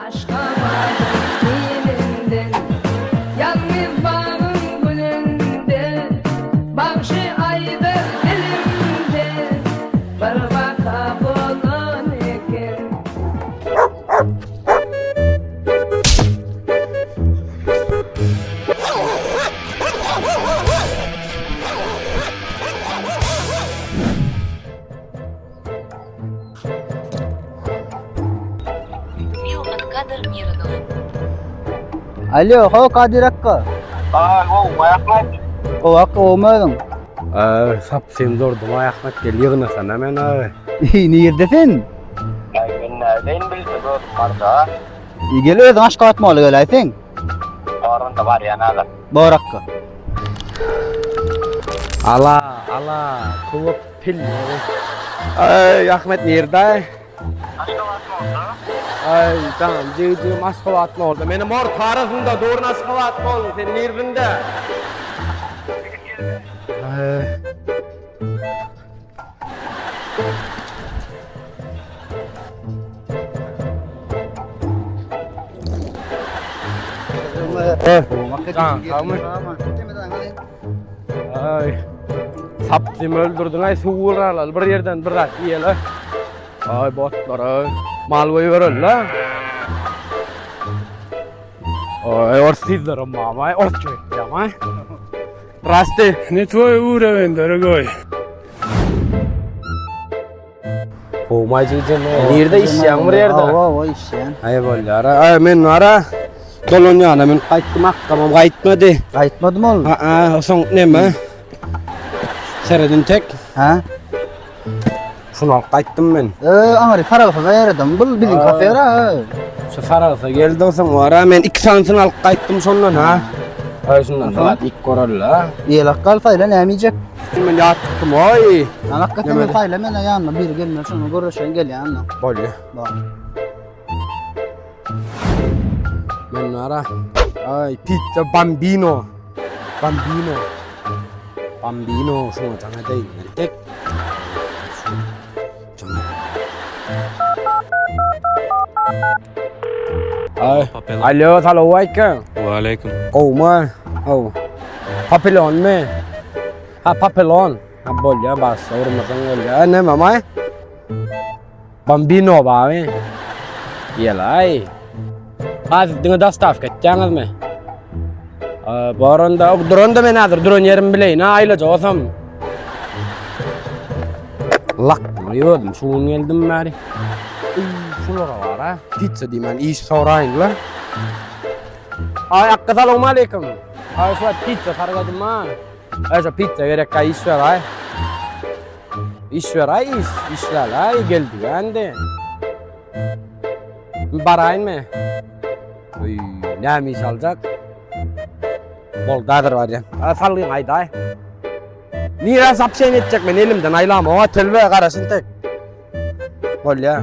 Aşka vardım dilinden, yanmış bağın gülünde, bağışı aydı elimde, bir vaka bulun ekin. Kadir Mironov. Alo, ho Kadir akka. Ahmet. O akka olmadın. Sap sen durdum Ahmet gel yığına sana men abi. Neredesin? Ben neredeyim bilse gördüm vardı. Gel özün aşk atmalı gelaysin. Oranda var ya nada. Doğru akka. Ala kuvvet pil. Ay Ahmet nerede? Ay tamam cıcığım aşkı atma oldu. Benim or tarafında doğru aşkı atma oldu. Sen nerede? Ay. Saptım öldürdün ay suğurlar bir yerden bir rat yiyeler. Ay botlar ay. Malvayı verin la. Ay orsizlerim mama ay orçuyum ay. Rasti. Не твой уровень, дорогой. Olmay cıcım. Nerede işyan bir yerde? O işyan. Ay bollar ay men ara. Dolonyana men qaytdım akkamam qaytmadı. Kayıtmadım oğlum. O son neme? Seredin tek. Ha? Şunu alıp qaytdım men. Amari farağı verdim. Bu bizim kafeye ra. Şu faralsa geldi o son ara men 2 sansını alıp qaytdım sondan ha. Ay şundan falan ilk koralla. Yelak kal fayla ne yemeyecek? Men yattım oy. Anak kafenin fayla men yanına bir gelme şunu görüşen gel yanına. Bolya. Bak. Men ara. Ay pizza bambino. Bambino şunu sana değil. Tek. Ay. Alo, assalamualaikum. Waalaikum. Oh ma. Oh. Papelon me. Ha papelon. Ha bolya bas urmasan bolya. Ne mama? Bambino ba me? Yelay. Az dinga dostavka edeceğiniz mi? Barında, duranda men hazır, duran yerim bileyin, ha aylaca olsam. Lakma yiyordum, şuun geldim bari. Şulara var ha, pizza diyeyim ben, iş sorayın la. Ay, assalamu alaikum. Ay, şu pizza sargadım ha. Ay, şu pizza gerek ka iş ver ay. İş ver ay, işler ay, geldi ben de. Barayın mı? Uy, neymiş alacak? Bol dadır var ya. Sallayayım haydi ay. Nira sapşen edecek ben elimden aylama. O telve karasın tek. Bol ya.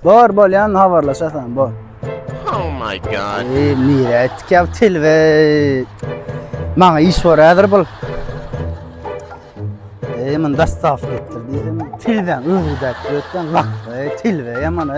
Bol yanına havarlaşasan bol. Oh my god. Niret kev tilve. Bana iş var hazır bol. Yaman dastaf getirdim. Tilven ıhıdak götten lak tilve yaman